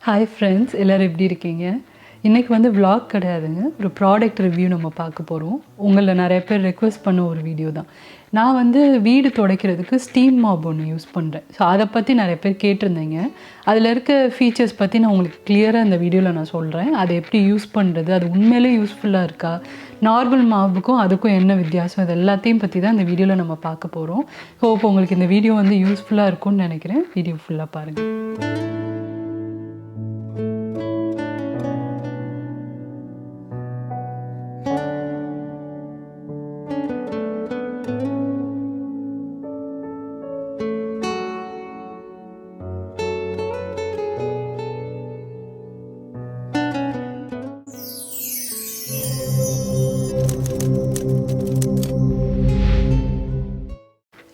Hi friends, எல்லோரும் எப்படி இருக்கீங்க? இன்றைக்கி வந்து vlog கிடையாதுங்க, ஒரு ப்ராடக்ட் ரிவ்யூ நம்ம பார்க்க போகிறோம். உங்களில் நிறைய பேர் ரெக்வெஸ்ட் பண்ண ஒரு வீடியோ தான். நான் வந்து வீடு துடைக்கிறதுக்கு ஸ்டீம் மாப் ஒன்று யூஸ் பண்ணுறேன். ஸோ அதை பற்றி நிறைய பேர் கேட்டிருந்தீங்க. அதில் இருக்க ஃபீச்சர்ஸ் பற்றி நான் உங்களுக்கு கிளியராக இந்த வீடியோவில் நான் சொல்கிறேன். அதை எப்படி யூஸ் பண்ணுறது, அது உண்மையிலே யூஸ்ஃபுல்லாக இருக்கா, நார்மல் மாவுக்கும் அதுக்கும் என்ன வித்தியாசம், இது எல்லாத்தையும் பற்றி தான் இந்த வீடியோவில் நம்ம பார்க்க போகிறோம். ஹோப் உங்களுக்கு இந்த வீடியோ வந்து யூஸ்ஃபுல்லாக இருக்கும்னு நினைக்கிறேன். வீடியோ ஃபுல்லாக பாருங்கள்.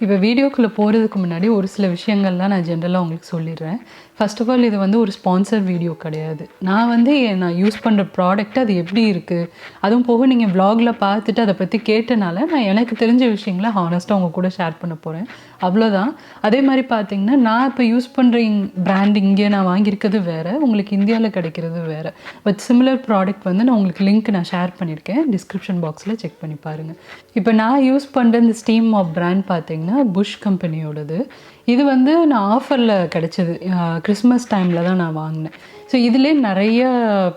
இப்போ வீடியோக்குள்ளே போகிறதுக்கு முன்னாடி ஒரு சில விஷயங்கள்லாம் நான் ஜென்ரலாக உங்களுக்கு சொல்லிடுறேன். ஃபர்ஸ்ட் ஆஃப் ஆல், இது வந்து ஒரு ஸ்பான்சர் வீடியோ கிடையாது. நான் யூஸ் பண்ணுற ப்ராடக்ட் அது எப்படி இருக்குது, அதுவும் போக நீங்கள் vlogல பார்த்துட்டு அதை பற்றி கேட்டனால நான் எனக்கு தெரிஞ்ச விஷயங்களை ஹானஸ்ட்டாக உங்கள் கூட ஷேர் பண்ண போகிறேன், அவ்வளோதான். அதே மாதிரி பார்த்தீங்கன்னா, நான் இப்போ யூஸ் பண்ணுற பிராண்ட் இங்கே நான் வாங்கியிருக்கிறது வேறு, உங்களுக்கு இந்தியாவில் கிடைக்கிறது வேறு. பட் சிமிலர் ப்ராடக்ட் வந்து நான் உங்களுக்கு லிங்க் நான் ஷேர் பண்ணியிருக்கேன், டிஸ்கிரிப்ஷன் பாக்ஸில் செக் பண்ணி பாருங்கள். இப்போ நான் யூஸ் பண்ணுற இந்த ஸ்டீம் மாப் பிராண்ட் பார்த்தீங்கன்னா புஷ் கம்பெனியோடது. இது வந்து நான் ஆஃபரில் கிடச்சிது, கிறிஸ்மஸ் டைமில் தான் நான் வாங்கினேன். ஸோ இதிலே நிறைய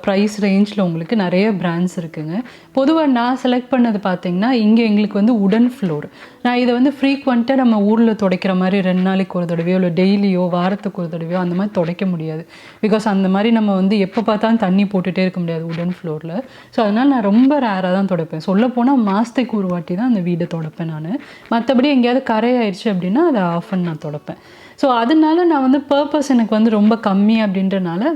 ப்ரைஸ் ரேஞ்சில் உங்களுக்கு நிறைய பிராண்ட்ஸ் இருக்குதுங்க. பொதுவாக நான் செலக்ட் பண்ணது பார்த்திங்கன்னா, இங்கே எங்களுக்கு வந்து உடன் ஃப்ளோர். நான் இதை வந்து ஃப்ரீக்வெண்ட்டாக நம்ம ஊரில் துடைக்கிற மாதிரி 2 நாளைக்கு ஒரு தடவையோ இல்லை டெய்லியோ வாரத்துக்கு ஒரு தடவையோ அந்த மாதிரி துடைக்க முடியாது. பிகாஸ் அந்த மாதிரி நம்ம வந்து எப்போ பார்த்தாலும் தண்ணி போட்டுகிட்டே இருக்க முடியாது உடன் ஃப்ளோரில். ஸோ அதனால் நான் ரொம்ப ரேராக தான் துடைப்பேன். சொல்லப்போனால் மாதத்துக்கு ஒரு வாட்டி தான் அந்த வீடை துடைப்பேன் நான். மற்றபடி எங்கேயாவது கரை ஆயிடுச்சு அப்படின்னா அதை ஆஃப் பண்ணி நான் துடைப்பேன். ஸோ அதனால நான் வந்து பர்பஸ் எனக்கு வந்து ரொம்ப கம்மி அப்படின்றனால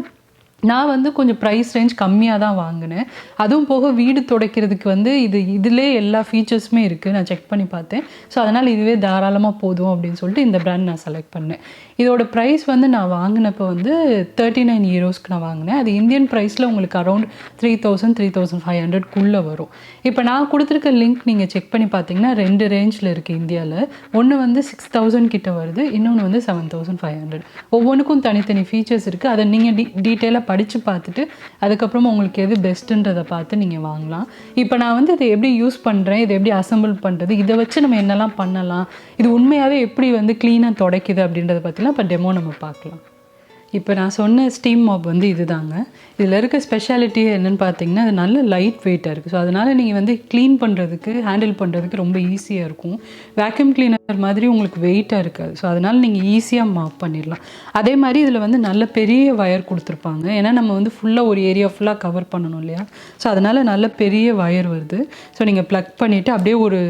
நான் வந்து கொஞ்சம் ப்ரைஸ் ரேஞ்ச் கம்மியாக தான் வாங்கினேன். அதுவும் போக வீடு துடைக்கிறதுக்கு வந்து இதிலே எல்லா ஃபீச்சர்ஸுமே இருக்குது, நான் செக் பண்ணி பார்த்தேன். ஸோ அதனால் இதுவே தாராளமாக போதும் அப்படின்னு சொல்லிட்டு இந்த பிராண்ட் நான் செலக்ட் பண்ணேன். இதோட ப்ரைஸ் வந்து நான் வாங்கினப்போ வந்து 39 யூரோஸ்க்கு நான் வாங்கினேன். அது இந்தியன் ப்ரைஸில் உங்களுக்கு அரௌண்ட் 3,000-3,500க்குள்ளே வரும். இப்போ நான் கொடுத்துருக்க லிங்க் நீங்கள் செக் பண்ணி பார்த்தீங்கன்னா 2 ரேஞ்சில் இருக்குது இந்தியாவில். ஒன்று வந்து 6,000 கிட்ட வருது, இன்னொன்று வந்து 7,500. ஒவ்வொன்றுக்கும் தனித்தனி ஃபீச்சர்ஸ் இருக்குது. அதை நீங்கள் டீட்டெயிலாக படித்து பார்த்துட்டு அதுக்கப்புறமா உங்களுக்கு எது பெஸ்ட்டுன்றதை பார்த்து நீங்கள் வாங்கலாம். இப்போ நான் வந்து இதை எப்படி யூஸ் பண்ணுறேன், இதை எப்படி அசம்பிள் பண்ணுறது, இதை வச்சு நம்ம என்னெல்லாம் பண்ணலாம், இது உண்மையாகவே எப்படி வந்து க்ளீனாக துடைக்குது அப்படின்றத பற்றிலாம் இப்போ டெமோ நம்ம பார்க்கலாம். இப்போ நான் சொன்ன ஸ்டீம் மாப் வந்து இது தாங்க. இதில் இருக்க ஸ்பெஷாலிட்டி என்னென்னு பார்த்தீங்கன்னா, அது நல்ல லைட் வெயிட்டாக இருக்குது. ஸோ அதனால் நீங்கள் வந்து க்ளீன் பண்ணுறதுக்கு, ஹேண்டில் பண்ணுறதுக்கு ரொம்ப ஈஸியாக இருக்கும். வேக்யூம் கிளீனர் மாதிரி உங்களுக்கு வெயிட்டாக இருக்காது. ஸோ அதனால் நீங்கள் ஈஸியாக மாப் பண்ணிடலாம். அதே மாதிரி இதில் வந்து நல்ல பெரிய வயர் கொடுத்துருப்பாங்க. ஏன்னா நம்ம வந்து ஃபுல்லாக ஒரு ஏரியா ஃபுல்லாக கவர் பண்ணணும் இல்லையா. ஸோ அதனால் நல்ல பெரிய வயர் வருது. ஸோ நீங்கள் ப்ளக் பண்ணிவிட்டு அப்படியே ஒரு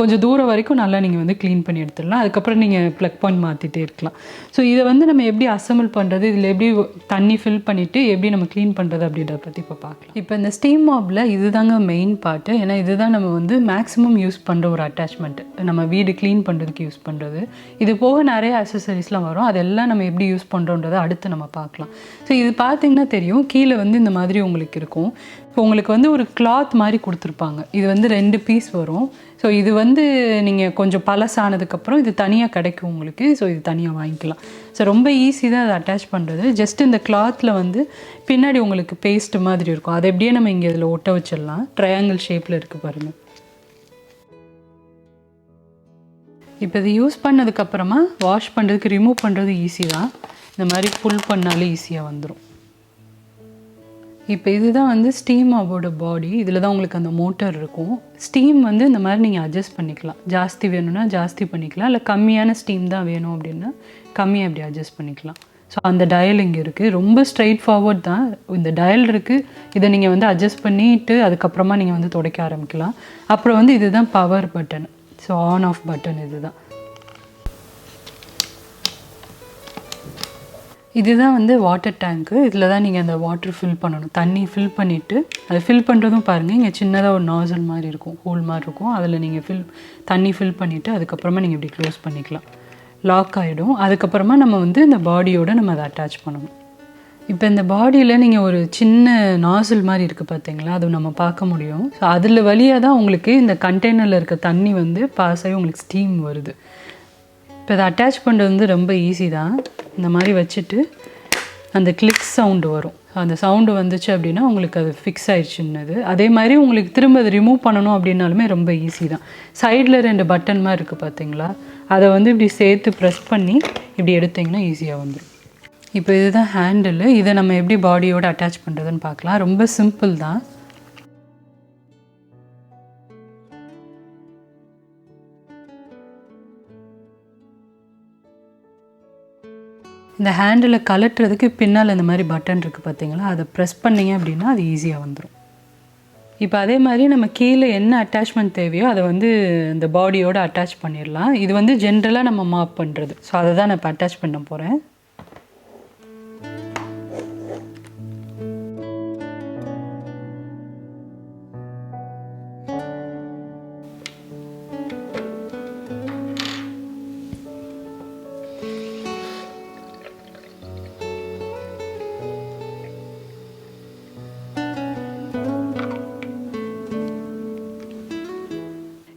கொஞ்சம் தூரம் வரைக்கும் நல்லா நீங்கள் வந்து க்ளீன் பண்ணி எடுத்துடலாம். அதுக்கப்புறம் நீங்கள் ப்ளக் பாயிண்ட் மாற்றிட்டே இருக்கலாம். ஸோ இதை வந்து நம்ம எப்படி அசம்பிள் பண்ணுறது, இதில் எப்படி தண்ணி ஃபில் பண்ணிவிட்டு எப்படி நம்ம க்ளீன் பண்ணுறது அப்படின்றத பற்றி இப்போ பார்க்கலாம். இப்போ இந்த ஸ்டீம் மாப்பில் இது தாங்க மெயின் பார்ட்டு. ஏன்னா இதுதான் நம்ம வந்து மேக்ஸிமம் யூஸ் பண்ணுற ஒரு அட்டாச்மெண்ட், நம்ம வீடு க்ளீன் பண்ணுறதுக்கு யூஸ் பண்ணுறது. இது போக நிறைய அக்சசரிஸ்லாம் வரும், அதெல்லாம் நம்ம எப்படி யூஸ் பண்ணுறோன்றதை அடுத்து நம்ம பார்க்கலாம். ஸோ இது பார்த்திங்கன்னா தெரியும், கீழே வந்து இந்த மாதிரி உங்களுக்கு இருக்கும். இப்போ உங்களுக்கு வந்து ஒரு கிளாத் மாதிரி கொடுத்துருப்பாங்க. இது வந்து 2 பீஸ் வரும். ஸோ இது வந்து நீங்கள் கொஞ்சம் பழசானதுக்கப்புறம் இது தனியாக கிடைக்கும் உங்களுக்கு. ஸோ இது தனியாக வாங்கிக்கலாம். ஸோ ரொம்ப ஈஸி தான் அதை அட்டாச் பண்ணுறது. ஜஸ்ட் இந்த கிளாத்தில் வந்து பின்னாடி உங்களுக்கு பேஸ்ட் மாதிரி இருக்கும். அதை எப்படியே நம்ம இங்கே இதில் ஒட்ட வச்சிடலாம். ட்ரையாங்கிள் ஷேப்பில் இருக்குது பாருங்கள். இப்போ இது யூஸ் பண்ணதுக்கப்புறமா வாஷ் பண்ணுறதுக்கு, ரிமூவ் பண்ணுறது ஈஸி தான். இந்த மாதிரி ஃபுல் பண்ணாலே ஈஸியாக வந்துடும். இப்போ இதுதான் வந்து ஸ்டீம் மாப்போட பாடி. இதில் தான் உங்களுக்கு அந்த மோட்டர் இருக்கும். ஸ்டீம் வந்து இந்த மாதிரி நீங்கள் அட்ஜஸ்ட் பண்ணிக்கலாம். ஜாஸ்தி வேணும்னா ஜாஸ்தி பண்ணிக்கலாம், இல்லை கம்மியான ஸ்டீம் தான் வேணும் அப்படின்னா கம்மியாக அப்படி அட்ஜஸ்ட் பண்ணிக்கலாம். ஸோ அந்த டயல் இங்கே இருக்குது. ரொம்ப ஸ்ட்ரைட் ஃபார்வர்ட் தான் இந்த டயல் இருக்குது. இதை நீங்கள் வந்து அட்ஜஸ்ட் பண்ணிவிட்டு அதுக்கப்புறமா நீங்கள் வந்து துடைக்க ஆரம்பிக்கலாம். அப்புறம் வந்து இதுதான் power button. So on off button இதுதான். இதுதான் வந்து வாட்டர் டேங்க்கு. இதில் தான் நீங்கள் அந்த வாட்டர் ஃபில் பண்ணணும். தண்ணி ஃபில் பண்ணிவிட்டு அதை ஃபில் பண்ணுறதும் பாருங்கள், இங்கே சின்னதாக ஒரு நாசல் மாதிரி இருக்கும், ஹோல் மாதிரி இருக்கும். அதில் நீங்கள் தண்ணி ஃபில் பண்ணிவிட்டு அதுக்கப்புறமா நீங்கள் இப்படி க்ளோஸ் பண்ணிக்கலாம். லாக் ஆகிடும். அதுக்கப்புறமா நம்ம வந்து இந்த பாடியோடு நம்ம அதை அட்டாச் பண்ணணும். இப்போ இந்த பாடியில் நீங்கள் ஒரு சின்ன நாசில் மாதிரி இருக்குது பார்த்தீங்களா, அது நம்ம பார்க்க முடியும். ஸோ அதில் வழியாக தான் உங்களுக்கு இந்த கண்டெய்னரில் இருக்க தண்ணி வந்து பாஸ் ஆகி உங்களுக்கு ஸ்டீம் வருது. இப்போ இதை அட்டாச் பண்ணுறது வந்து ரொம்ப ஈஸி தான். இந்த மாதிரி வச்சுட்டு அந்த கிளிக் சவுண்டு வரும். அந்த சவுண்டு வந்துச்சு அப்படின்னா உங்களுக்கு அது ஃபிக்ஸ் ஆயிடுச்சுன்னது. அதே மாதிரி உங்களுக்கு திரும்ப அது ரிமூவ் பண்ணணும் அப்படின்னாலுமே ரொம்ப ஈஸி தான். சைடில் 2 பட்டன் மாதிரி இருக்குது பார்த்தீங்களா, அதை வந்து இப்படி சேர்த்து ப்ரெஸ் பண்ணி இப்படி எடுத்திங்கன்னா ஈஸியாக வந்துடும். இப்போ இதுதான் ஹேண்டில். இதை நம்ம எப்படி பாடியோடு அட்டாச் பண்ணுறதுன்னு பார்க்கலாம். ரொம்ப சிம்பிள் தான். இந்த ஹேண்டிலை கலட்டுறதுக்கு பின்னால் இந்த மாதிரி பட்டன் இருக்குது பார்த்தீங்களா, அதை ப்ரெஸ் பண்ணிங்க அப்படின்னா அது ஈஸியாக வந்துடும். இப்போ அதே மாதிரி நம்ம கீழே என்ன அட்டாச்மெண்ட் தேவையோ அதை வந்து இந்த பாடியோடு அட்டாச் பண்ணிடலாம். இது வந்து ஜென்ரலாக நம்ம மாப் பண்ணுறது. ஸோ அதை தான் நான் இப்போ அட்டாச் பண்ண போகிறேன்.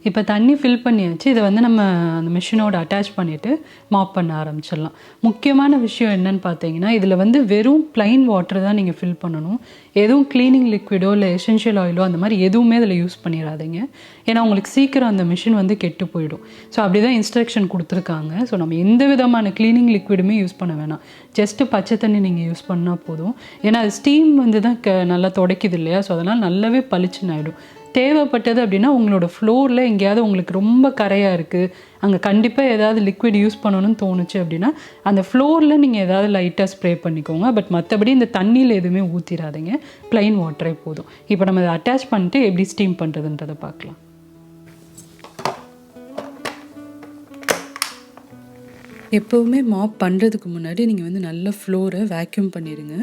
இப்போ தண்ணி ஃபில் பண்ணியாச்சு. இதை வந்து நம்ம அந்த மிஷினோட அட்டாச் பண்ணிவிட்டு மாப் பண்ண ஆரம்பிச்சிடலாம். முக்கியமான விஷயம் என்னன்னு பார்த்தீங்கன்னா, இதில் வந்து வெறும் ப்ளைன் வாட்டர் தான் நீங்கள் ஃபில் பண்ணணும். எதுவும் க்ளீனிங் லிக்விடோ இல்லை எசென்ஷியல் ஆயிலோ அந்த மாதிரி எதுவுமே அதில் யூஸ் பண்ணிடாதீங்க. ஏன்னா உங்களுக்கு சீக்கிரம் அந்த மிஷின் வந்து கெட்டு போயிடும். ஸோ அப்படி தான் இன்ஸ்ட்ரக்ஷன் கொடுத்துருக்காங்க. ஸோ நம்ம எந்த விதமான க்ளீனிங் லிக்விடுமே யூஸ் பண்ண வேணாம். ஜஸ்ட்டு பச்சை தண்ணி நீங்கள் யூஸ் பண்ணால் போதும். ஏன்னா அது ஸ்டீம் வந்து தான் நல்லா துடைக்குது இல்லையா, ஸோ அதனால் நல்லாவே பளிச்சுன்னு ஆகிடும். தேவைப்பட்டது அப்படின்னா உங்களோட ஃப்ளோரில் எங்கேயாவது உங்களுக்கு ரொம்ப கரையாக இருக்குது, அங்கே கண்டிப்பாக ஏதாவது லிக்விட் யூஸ் பண்ணணும்னு தோணுச்சு அப்படின்னா அந்த ஃப்ளோரில் நீங்கள் ஏதாவது லைட்டாக ஸ்ப்ரே பண்ணிக்கோங்க. பட் மற்றபடி இந்த தண்ணியில் எதுவுமே ஊற்றிடாதீங்க, ப்ளைன் வாட்டரே போதும். இப்போ நம்ம அதை அட்டாச் பண்ணிட்டு எப்படி ஸ்டீம் பண்ணுறதுன்றதை பார்க்கலாம். எப்போவுமே மாப் பண்ணுறதுக்கு முன்னாடி நீங்கள் வந்து நல்ல ஃப்ளோரை வேக்யூம் பண்ணிடுங்க.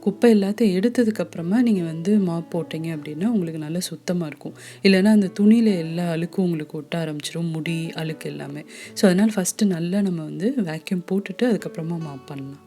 குப்பை எல்லாத்தையும் எடுத்ததுக்கப்புறமா நீங்கள் வந்து மாப் போட்டிங்க அப்படின்னா உங்களுக்கு நல்லா சுத்தமாக இருக்கும். இல்லைனா அந்த துணியில் எல்லா அழுக்கும் உங்களுக்கு ஒட்ட ஆரம்பிச்சிடும், முடி அழுக்கு எல்லாமே. ஸோ அதனால் ஃபஸ்ட்டு நல்லா நம்ம வந்து வேக்யூம் போட்டுட்டு அதுக்கப்புறமா மாப் பண்ணலாம்.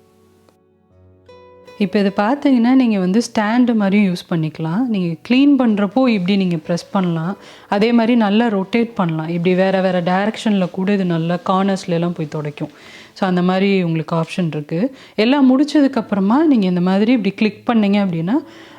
இப்போ இதை பார்த்தீங்கன்னா நீங்கள் வந்து ஸ்டாண்டு மாதிரியும் யூஸ் பண்ணிக்கலாம். நீங்கள் க்ளீன் பண்ணுறப்போ இப்படி நீங்கள் ப்ரெஸ் பண்ணலாம். அதே மாதிரி நல்லா ரொட்டேட் பண்ணலாம். இப்படி வேறு வேறு டைரெக்ஷனில் கூட இது நல்லா கார்னர்ஸ்லாம் போய் துடைக்கும். ஸோ அந்த மாதிரி உங்களுக்கு ஆப்ஷன் இருக்குது. எல்லாம் முடித்ததுக்கப்புறமா நீங்கள் இந்த மாதிரி இப்படி கிளிக் பண்ணிங்க அப்படின்னா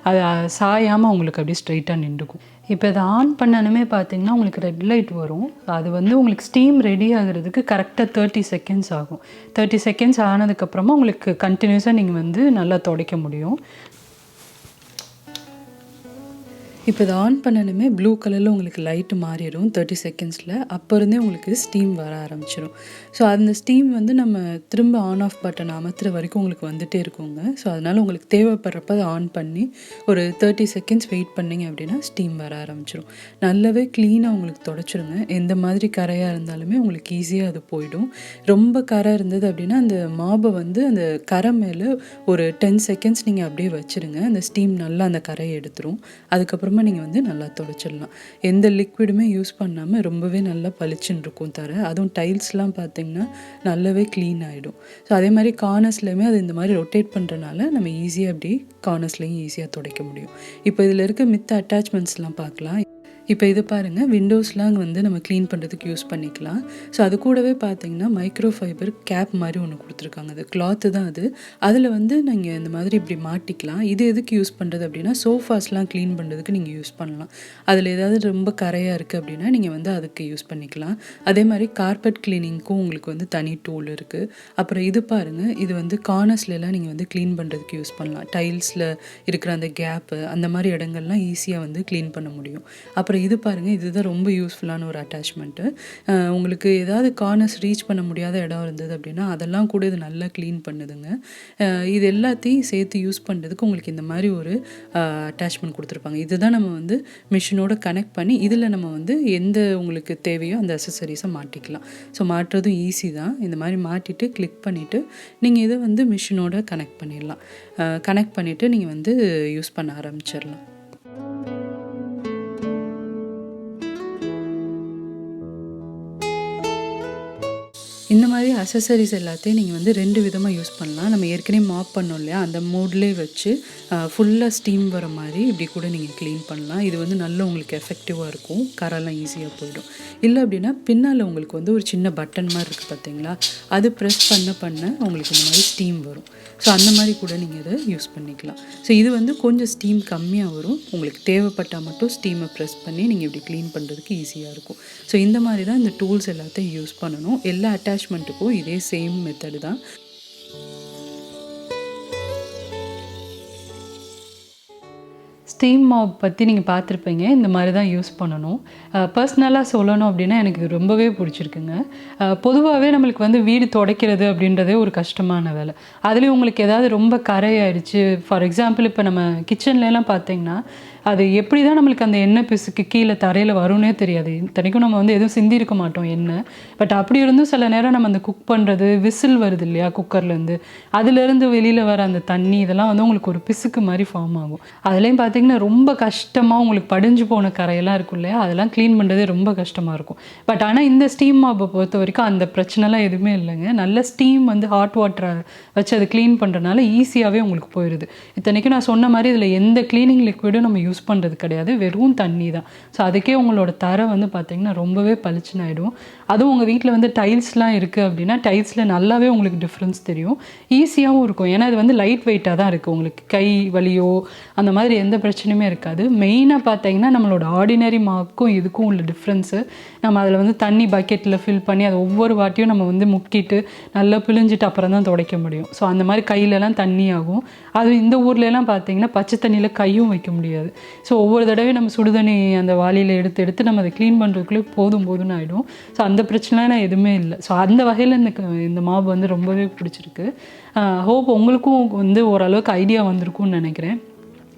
அது சாயாமல் உங்களுக்கு அப்படியே ஸ்ட்ரைட்டாக நின்றுக்கும். இப்போ இதை ஆன் பண்ணணுமே பார்த்தீங்கன்னா உங்களுக்கு ரெட் லைட் வரும். அது வந்து உங்களுக்கு ஸ்டீம் ரெடி ஆகிறதுக்கு கரெக்டாக 30 செகண்ட்ஸ் ஆகும். 30 செகண்ட்ஸ் ஆனதுக்கப்புறமா உங்களுக்கு கண்டினியூஸாக நீங்கள் வந்து நல்லா துடைக்க முடியும். இப்போ இதை ஆன் பண்ணணுமே ப்ளூ கலரில் உங்களுக்கு லைட்டு மாறிடும் 30 செகண்ட்ஸில். அப்போ இருந்தே உங்களுக்கு ஸ்டீம் வர ஆரம்பிச்சிடும். ஸோ அந்த ஸ்டீம் வந்து நம்ம திரும்ப ஆன் ஆஃப் பட்டன் அமர்த்துற வரைக்கும் உங்களுக்கு வந்துகிட்டே இருக்குங்க. ஸோ அதனால் உங்களுக்கு தேவைப்படுறப்ப அதை ஆன் பண்ணி ஒரு 30 செகண்ட்ஸ் வெயிட் பண்ணிங்க அப்படின்னா ஸ்டீம் வர ஆரம்பிச்சிடும். நல்லாவே க்ளீனாக உங்களுக்கு தொடச்சிருங்க. எந்த மாதிரி கரையாக இருந்தாலுமே உங்களுக்கு ஈஸியாக அது போயிடும். ரொம்ப கரை இருந்தது அப்படின்னா அந்த மாபை வந்து அந்த கரை மேலே ஒரு 10 செகண்ட்ஸ் நீங்கள் அப்படியே வச்சுருங்க. அந்த ஸ்டீம் நல்லா அந்த கரையை எடுத்துரும். அதுக்கப்புறம் நீங்கள் வந்து நல்லா துடைச்சிடலாம். எந்த லிக்விடுமே யூஸ் பண்ணாமல் ரொம்பவே நல்லா பளிச்சுன்னு இருக்கும் தர. அதுவும் டைல்ஸ்லாம் பார்த்தீங்கன்னா நல்லாவே க்ளீன் ஆகிடும். ஸோ அதே மாதிரி கார்னர்ஸ்லையுமே அது இந்த மாதிரி ரொட்டேட் பண்ணுறனால நம்ம ஈஸியாக அப்படி கார்னர்ஸ்லையும் ஈஸியாக துடைக்க முடியும். இப்போ இதில் இருக்க மித்த அட்டாச்மெண்ட்ஸ்லாம் பார்க்கலாம். இப்போ இது பாருங்கள், விண்டோஸ்லாம் வந்து நம்ம க்ளீன் பண்ணுறதுக்கு யூஸ் பண்ணிக்கலாம். ஸோ அது கூடவே பார்த்தீங்கன்னா மைக்ரோ ஃபைபர் கேப் மாதிரி ஒன்று கொடுத்துருக்காங்க. அது கிளாத்து தான் அது. அதில் வந்து நீங்கள் இந்த மாதிரி இப்படி மாட்டிக்கலாம். இது எதுக்கு யூஸ் பண்ணுறது அப்படின்னா சோஃபாஸ்லாம் க்ளீன் பண்ணுறதுக்கு நீங்கள் யூஸ் பண்ணலாம். அதில் ஏதாவது ரொம்ப கரையாக இருக்குது அப்படின்னா நீங்கள் வந்து அதுக்கு யூஸ் பண்ணிக்கலாம். அதே மாதிரி கார்பெட் க்ளீனிங்க்கும் உங்களுக்கு வந்து தனி டூல் இருக்குது. அப்புறம் இது பாருங்கள், இது வந்து கார்னர்ஸ்லாம் நீங்கள் வந்து க்ளீன் பண்ணுறதுக்கு யூஸ் பண்ணலாம். டைல்ஸில் இருக்கிற அந்த கேப்பு அந்த மாதிரி இடங்கள்லாம் ஈஸியாக வந்து க்ளீன் பண்ண முடியும். அப்புறம் இது பாருங்கள், இதுதான் ரொம்ப யூஸ்ஃபுல்லான ஒரு அட்டாச்மெண்ட்டு. உங்களுக்கு ஏதாவது கார்னர்ஸ் ரீச் பண்ண முடியாத இடம் இருந்தது அப்படின்னா அதெல்லாம் கூட இது நல்லா க்ளீன் பண்ணுதுங்க. இது எல்லாத்தையும் சேர்த்து யூஸ் பண்ணுறதுக்கு உங்களுக்கு இந்த மாதிரி ஒரு அட்டாச்மெண்ட் கொடுத்துருப்பாங்க. இதுதான் நம்ம வந்து மிஷினோட கனெக்ட் பண்ணி இதில் நம்ம வந்து எந்த உங்களுக்கு தேவையோ அந்த அக்சசரிஸை மாட்டிக்கலாம். ஸோ மாட்டுறதும் ஈஸி தான். இந்த மாதிரி மாட்டிட்டு கிளிக் பண்ணிவிட்டு நீங்கள் இதை வந்து மிஷினோட கனெக்ட் பண்ணிடலாம். கனெக்ட் பண்ணிவிட்டு நீங்கள் வந்து யூஸ் பண்ண ஆரம்பிச்சிடலாம். இந்த மாதிரி அக்சசரிஸ் எல்லாத்தையும் நீங்கள் வந்து 2 விதமாக யூஸ் பண்ணலாம். நம்ம ஏற்கனவே மாப் பண்ணோம் இல்லையா, அந்த மோட்லேயே வச்சு ஃபுல்லாக ஸ்டீம் வர மாதிரி இப்படி கூட நீங்கள் க்ளீன் பண்ணலாம். இது வந்து நல்ல உங்களுக்கு எஃபெக்டிவாக இருக்கும். கரெல்லாம் ஈஸியாக போயிடும். இல்லை அப்படின்னா பின்னால் உங்களுக்கு வந்து ஒரு சின்ன பட்டன் மாதிரி இருக்குது பார்த்தீங்களா, அது ப்ரெஸ் பண்ண உங்களுக்கு இந்த மாதிரி ஸ்டீம் வரும். ஸோ அந்த மாதிரி கூட நீங்கள் இதை யூஸ் பண்ணிக்கலாம். ஸோ இது வந்து கொஞ்சம் ஸ்டீம் கம்மியாக வரும். உங்களுக்கு தேவைப்பட்டால் மட்டும் ஸ்டீமை ப்ரெஸ் பண்ணி நீங்கள் இப்படி க்ளீன் பண்ணுறதுக்கு ஈஸியாக இருக்கும். ஸோ இந்த மாதிரி தான் இந்த டூல்ஸ் எல்லாத்தையும் யூஸ் பண்ணணும். எல்லா அட்டாச்மெண்ட்டுக்கும் இதே சேம் மெத்தடு தான். ஸ்டீம் மாப் பற்றி நீங்கள் பார்த்துருப்பீங்க. இந்த மாதிரி தான் யூஸ் பண்ணணும். பர்சனலாக சொல்லணும் அப்படின்னா எனக்கு இது ரொம்பவே பிடிச்சிருக்குங்க. பொதுவாகவே நம்மளுக்கு வந்து வீடு துடைக்கிறது அப்படின்றதே ஒரு கஷ்டமான வேலை. அதுலேயும் உங்களுக்கு ஏதாவது ரொம்ப கரையாயிடுச்சு, ஃபார் எக்ஸாம்பிள் இப்போ நம்ம கிச்சன்லலாம் பார்த்தீங்கன்னா அது எப்படி தான் நம்மளுக்கு அந்த எண்ணெய் பிசுக்கு கீழே தரையில் வரும்னே தெரியாது. இத்தனைக்கும் நம்ம வந்து எதுவும் சிந்திருக்க மாட்டோம் எண்ணெய். பட் அப்படி இருந்தும் சில நேரம் நம்ம அந்த குக் பண்ணுறது விசில் வருது இல்லையா குக்கர்லேருந்து, அதுலேருந்து வெளியில் வர அந்த தண்ணி இதெல்லாம் வந்து உங்களுக்கு ஒரு பிசுக்கு மாதிரி ஃபார்ம் ஆகும். அதுலேயும் பார்த்தீங்கன்னா ரொம்ப கஷ்டமாக உங்களுக்கு படிஞ்சு போன கரையெல்லாம் இருக்கும் இல்லையா, அதெல்லாம் க்ளீன் பண்ணுறதே ரொம்ப கஷ்டமாக இருக்கும். பட் ஆனால் இந்த ஸ்டீம் மாப்பை பொறுத்த வரைக்கும் அந்த பிரச்சனைலாம் எதுவுமே இல்லைங்க. நல்ல ஸ்டீம் வந்து ஹாட் வாட்டரை வச்சு அதை க்ளீன் பண்ணுறதுனால ஈஸியாகவே உங்களுக்கு போயிடுது. இத்தனைக்கும் நான் சொன்ன மாதிரி இதில் எந்த க்ளீனிங் லிக்விடும் நம்ம யூஸ் பண்ணுறது கிடையாது, வெறும் தண்ணி தான். ஸோ அதுக்கே உங்களோட தரை வந்து பார்த்தீங்கன்னா ரொம்பவே பளிச்சுன்னு ஆகிடும். அதுவும் உங்கள் வீட்டில் வந்து டைல்ஸ்லாம் இருக்குது அப்படின்னா டைல்ஸில் நல்லாவே உங்களுக்கு டிஃப்ரென்ஸ் தெரியும். ஈஸியாகவும் இருக்கும். ஏன்னா இது வந்து லைட் வெயிட்டாக தான் இருக்குது. உங்களுக்கு கை வலியோ அந்த மாதிரி எந்த பிரச்சனையுமே இருக்காது. மெயினாக பார்த்தீங்கன்னா நம்மளோட ஆர்டினரி மாப்புக்கும் இதுக்கும் உள்ள டிஃப்ரென்ஸு, நம்ம அதில் வந்து தண்ணி பக்கெட்டில் ஃபில் பண்ணி அதை ஒவ்வொரு வாட்டியும் நம்ம வந்து முக்கிட்டு நல்லா பிழிஞ்சிட்டு அப்புறம் தான் துடைக்க முடியும். ஸோ அந்த மாதிரி கையிலலாம் தண்ணி ஆகும். அது இந்த ஊர்லலாம் பார்த்தீங்கன்னா பச்சை தண்ணியில் கையும் வைக்க முடியாது. ஸோ ஒவ்வொரு தடவையும் நம்ம சுடுதண்ணி அந்த வாளியில் எடுத்து நம்ம அதை க்ளீன் பண்ணுறதுக்குள்ளே போதும்னு ஆகிடும். ஸோ அந்த பிரச்சனைலாம் எதுவுமே இல்லை. ஸோ அந்த வகையில் இந்த மாப் வந்து ரொம்பவே பிடிச்சிருக்கு. ஹோப் உங்களுக்கும் வந்து ஓரளவுக்கு ஐடியா வந்திருக்கும்னு நினைக்கிறேன்,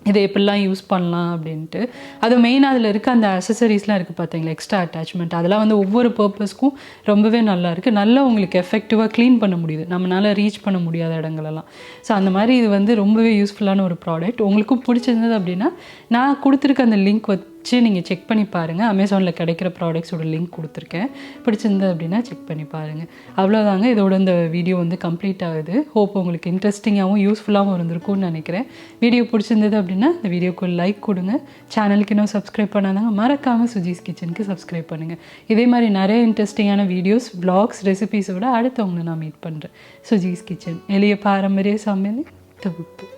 இதை எப்படிலாம் யூஸ் பண்ணலாம் அப்படின்ட்டு. அது மெயினாக அதில் இருக்க அந்த அசசரிஸ்லாம் இருக்குது பார்த்தீங்களா, எக்ஸ்ட்ரா அட்டாச்மெண்ட், அதெல்லாம் வந்து ஒவ்வொரு பர்பஸ்க்கும் ரொம்பவே நல்லா இருக்குது. நல்லா உங்களுக்கு எஃபெக்டிவாக க்ளீன் பண்ண முடியுது நம்மளால் ரீச் பண்ண முடியாத இடங்களெல்லாம். ஸோ அந்த மாதிரி இது வந்து ரொம்பவே யூஸ்ஃபுல்லான ஒரு ப்ராடக்ட். உங்களுக்கும் பிடிச்சிருந்தது அப்படின்னா நான் கொடுத்துருக்க அந்த லிங்க் வச்சு நீங்கள் செக் பண்ணி பாருங்கள். அமேசானில் கிடைக்கிற ப்ராடக்ட்ஸோட லிங்க் கொடுத்துருக்கேன். பிடிச்சிருந்தது அப்படின்னா செக் பண்ணி பாருங்கள். அவ்வளோதாங்க, இதோட இந்த வீடியோ வந்து கம்ப்ளீட் ஆகுது. ஹோப் உங்களுக்கு இன்ட்ரெஸ்டிங்காகவும் யூஸ்ஃபுல்லாகவும் இருந்திருக்கும்னு நினைக்கிறேன். வீடியோ பிடிச்சிருந்தது அப்படின்னா இந்த வீடியோக்கு லைக் கொடுங்க. சேனலுக்கு இன்னும் சப்ஸ்கிரைப் பண்ணாதாங்க மறக்காமல் சுஜிஸ் கிச்சனுக்கு சப்ஸ்கிரைப் பண்ணுங்கள். இதே மாதிரி நிறைய இன்ட்ரெஸ்டிங்கான வீடியோஸ், வ்ளாக்ஸ், ரெசிபீஸோட அடுத்தவங்களை நான் மீட் பண்ணுறேன். சுஜிஸ் கிச்சன், எளிய பாரம்பரிய சமையல் தொகுப்பு.